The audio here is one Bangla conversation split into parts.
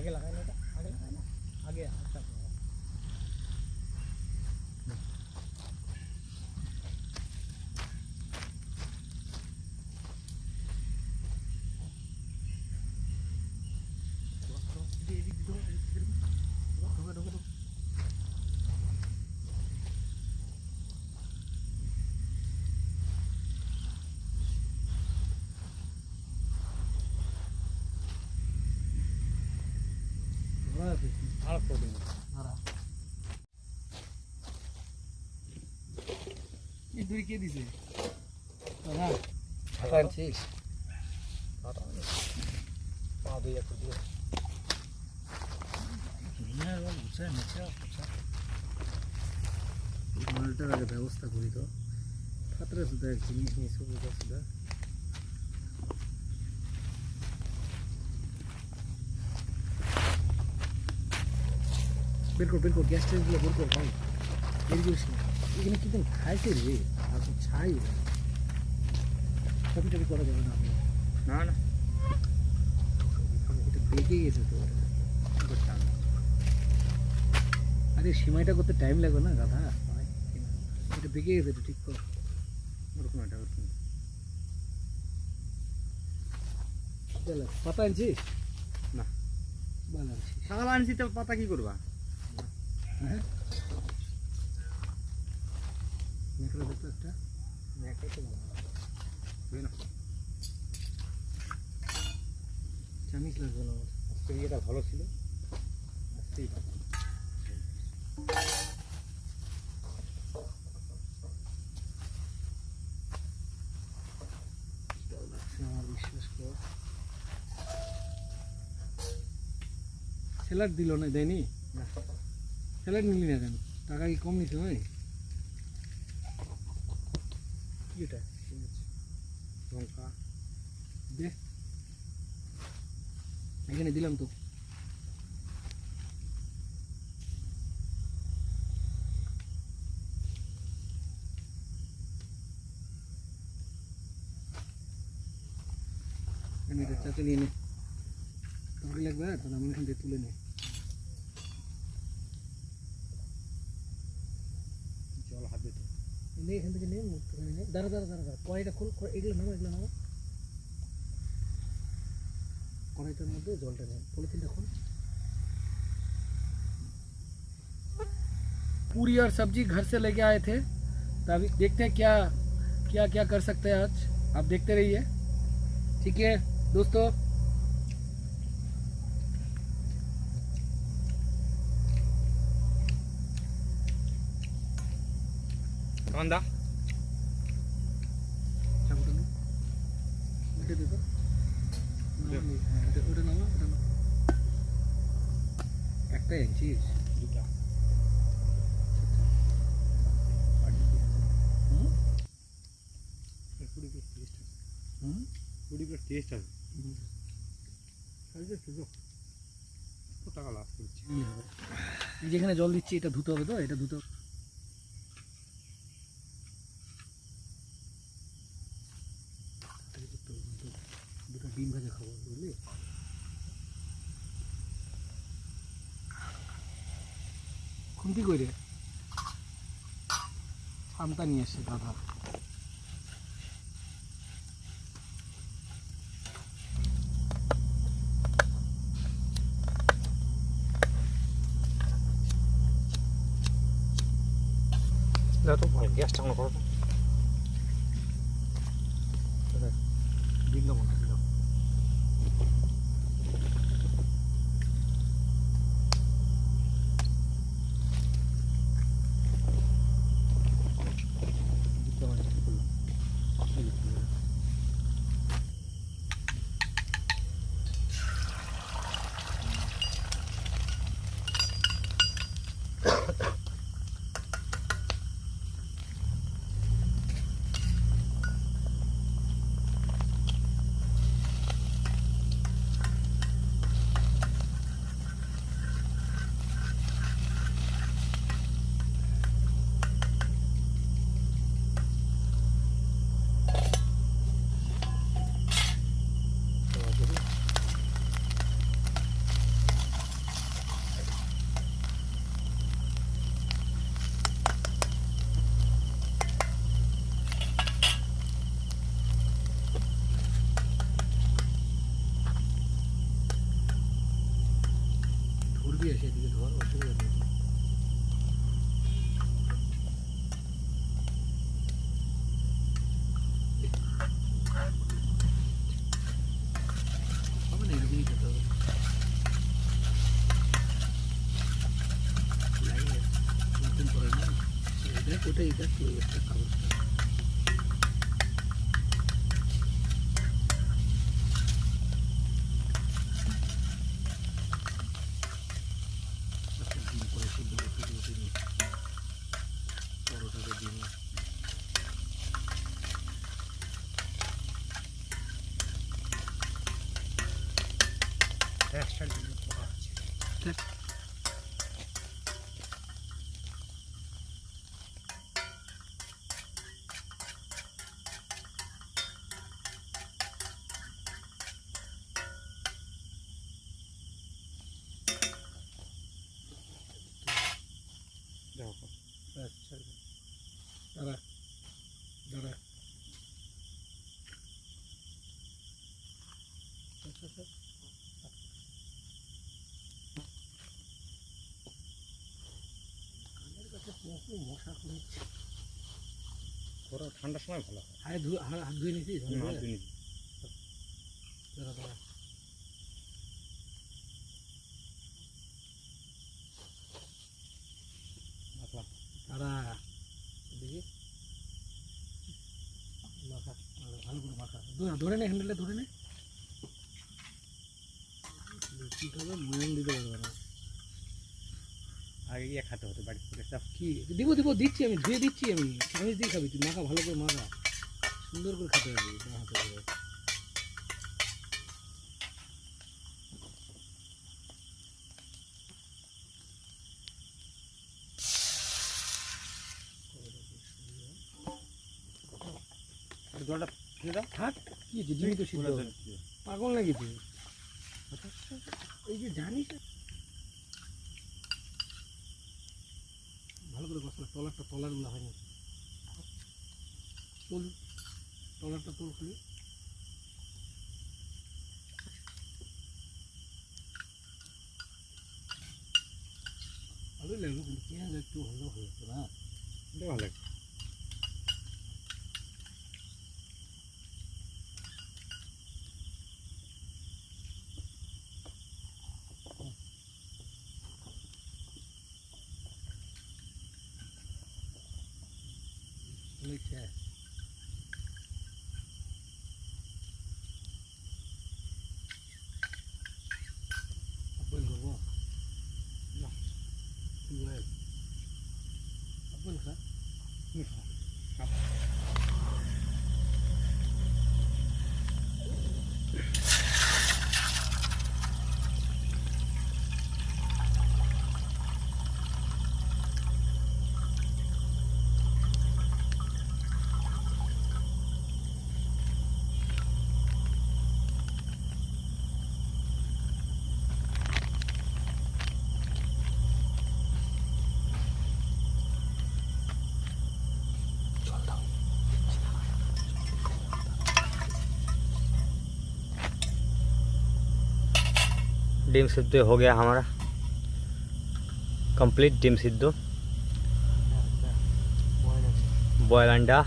आगे लगाए ना, आगे लगाए ना, आगे अच्छा দুই কে দিছে আনছিস পা দিয়ে একটু দিয়ে মালটার আগে ব্যবস্থা করি তো খাতরে সুদা এক জিনিস নিয়ে সুবিধা সুদা বের কর গ্যাস টেসগুলো বের কর ভাই বের করিস না এখানে কি খাইছে রে আর তো ছাই কপি টপি করা যাবে না না না এটা বেঁকে গেছে তো আরে সিমাইটা করতে টাইম লাগবে না গাধা এটা বেঁকে গেছে এটা ঠিক কর ওরকম এটা ওরকম পাতা আনছিস না ভালো আনছিস শাল আনছি তো পাতা কি করবা হ্যাঁ নেকড়া দেখতো একটা নেকড়া তো ভালো না চামিচ লাগবে না আমার আজকে ইয়েটা ভালো ছিল আজকেই ভালো আমার বিশ্বাস কর স্যালাড দিল না দেয়নি না স্যালাড নিলি না কেন টাকা কি কম নিছে ভাই এটা লঙ্কা দে এখানে দিলাম তো আমি এটা চাচা নিয়ে নে তরকারি লাগবে তাহলে আমি এখান থেকে তুলে নে জল হাত দিতে নে এখান থেকে নে মুক্তখানে নে দাঁড়া কড়াইটা খোল এগুলো নামো কড়াইটার মধ্যে জলটা নে পলিথিনটা খোল पूरी और सब्जी घर से लेके आए थे तो अभी देखते हैं क्या कर सकते हैं आज आप देखते रहिए ठीक है दोस्तों কান্দা একটা ইঞ্চিস দুটা টেস্ট আছে টাকা লাভ করছি যেখানে জল দিচ্ছি এটা ধুতে হবে তো এটা ধুতে হবে দুটো ডিম ভাজা খাবো বুঝলি খুন্তি করে ছামটা নিয়ে আসছে দাদা তো গ্যাসটা অন করো দিল মনে দিল এদিকে এসে এদিকে ধর, অসুবিধা নেই। হবে না, এরকমই খেতে হবে। লাগে নতুন করে না, দেখ ওটাই দেখ ওই একটা কাগজটা। একটা ডিম করে সিদ্ধ করতে দিয়ে দিন, পরোটাকে দিন। টেস্টটার জন্য করা আছে। দেখো আচ্ছা দাঁড়া দাঁড়া, আচ্ছা আচ্ছা। কানের কাছে বহু মশা করছে। ওরা ঠান্ডার সময় ভালো হয়। হাত ধুয়ে নিছিস? না, দিনই দাঁড়া দাঁড়া, মাখলা। দাঁড়া, দেখি মাখা, ভালো করে মাখা। ধরে নে, হ্যান্ডেলটা ধরে নে। কি খাবে, ময়াম দিতে পারবে না। আগে গিয়ে খেতে হতো বাড়ি থেকে সব। কি দিব দিব, দিচ্ছি আমি, ধুয়ে দিচ্ছি আমি। চামিচ দিয়ে খাবি তুই, মাখা ভালো করে মাখা, সুন্দর করে খেতে পারবি বাঁ হাতে করে। জলটা ফেলে দাও। থাক, কি হয়েছে, ডিমই তো সিদ্ধ হবে। পাগল নাকি তুই? এই যে জানিস না। ভালো করে বসলা, তলারগুলো হয়নি। তোল, তলারটা তোল খুলি। ভালোই লাগলো, কিন্তু পেঁয়াজ একটু হলেও হয়েছে না। এটা ভালো লাগে। লিখছে আপেল করবো না, টুয়েলভ আপেল খা। डिम सिद्ध हो गया हमारा, कंप्लीट डिम सिद्ध। बॉयल अंडा।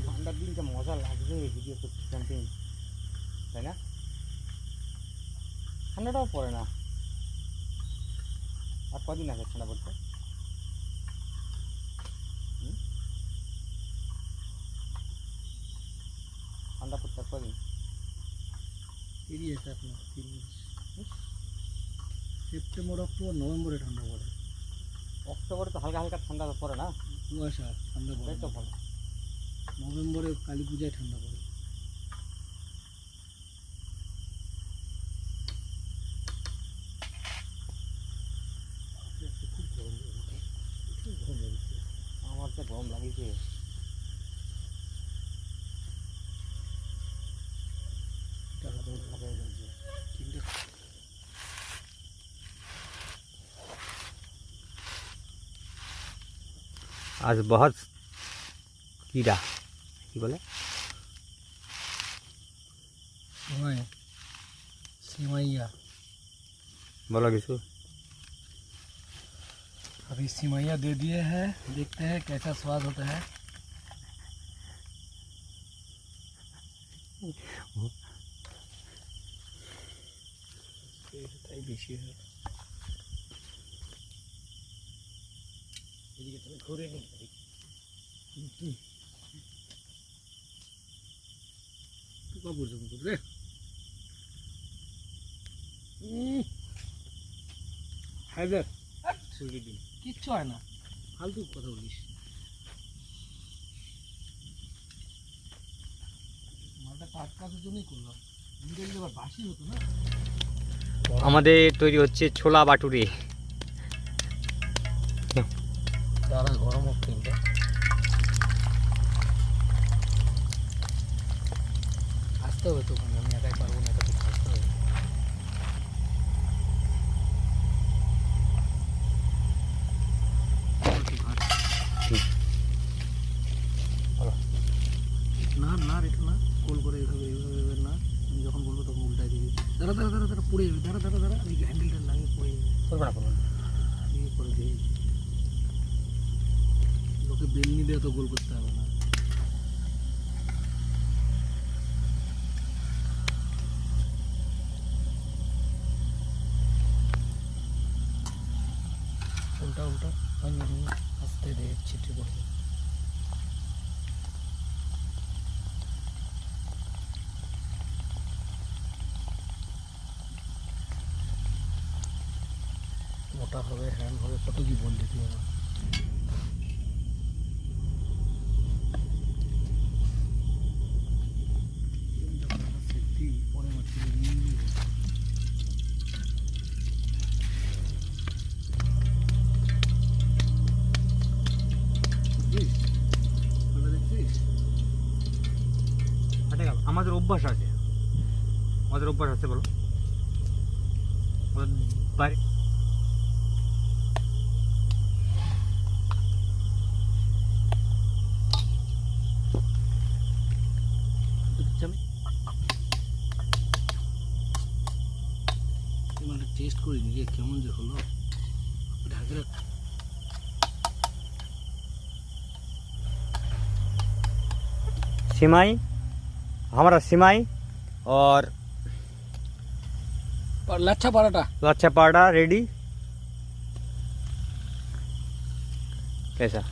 ঠান্ডার দিনটা মজা লাগবে ভিডিও করতে ক্যাম্পেইন। তাই না? ঠান্ডাটাও পড়ে না। আর কদিন আছে ঠান্ডা পড়তে? ঠান্ডা পড়তে আর কদিন? এরিয়ে আছে আপনার 3 মাস। সেপ্টেম্বর অক্টোবর নভেম্বরে ঠান্ডা পড়ে। অক্টোবরে তো হালকা হালকা ঠান্ডা পড়ে না? কুয়াশা ঠান্ডা পড়ে তাই তো ভালো। নভেম্বরে কালী পূজায় ঠান্ডা পড়ে। আমার তো গরম লাগিছে। आज बहुत कीड़ा की बोले सिमैया बोलो किसको। अभी सिमैया दे दिए हैं, देखते हैं कैसा स्वाद होता है। বেশি হয় এদিকে তুমি ঘুরে নি পোকা পড়ছে মুখ রে। হায়দার কিচ্ছু হয় না, ফালতু কথা বলিস। মালটা টাটকার জন্যই করলাম, এবার বাসি হতো না। আমাদের তৈরি হচ্ছে ছোলা বাটুরে। দাঁড়া গরম হোক তেলটা। আসতে হবে তো, ওখানে আমি একাই পারবো না, এটা তো আসতে হবে। না না এটা না, গোল করে এইভাবে এইভাবে এইভাবে না, আমি যখন বলবো তখন উল্টাই দিবি। দাঁড়া দাঁড়া দাঁড়া দাঁড়া পড়ে যাবে, দাঁড়া দাঁড়া দাঁড়া, আমি হ্যান্ডেলটা লাগিয়ে পড়ে যাবে। করবে না করবে না। ইয়ে করে দিই, লোকে বেলনি দিয়ে তো গোল করতে হবে না। উল্টা উল্টা আস্তে দিয়ে ছিটে পড়বে। মোটা হবে, হ্যান্ড হবে, কত কি বললি তুই আমার। পরে মারছি আমাদের অভ্যাস আছে, আমাদের অভ্যাস আছে বলো। বাইরে মানে টেস্ট করে নিজে কেমন যে হলো। ঢাকে রাখ। सिमाई, हमारा सिमाई और लच्छा पराठा, लच्छा पराठा रेडी। कैसा?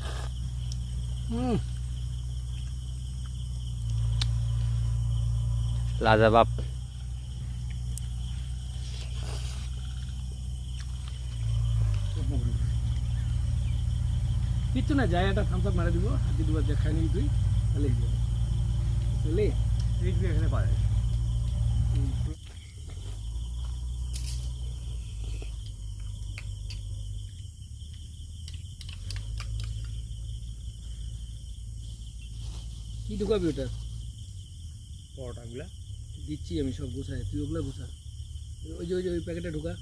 लाजवाब। কিচ্ছু না, যায় একটা থামস আপ মারা দিব, হাতি দুবার দেখাই নিবি তুই, তাহলে চলে এখানে পাওয়া যায়। কি ঢুকাবি ওটা? পরোটাগুলা দিচ্ছি আমি সব গোছায়, তুই ওগুলা গোছা। ওই যে ওই প্যাকেটে ঢুকা।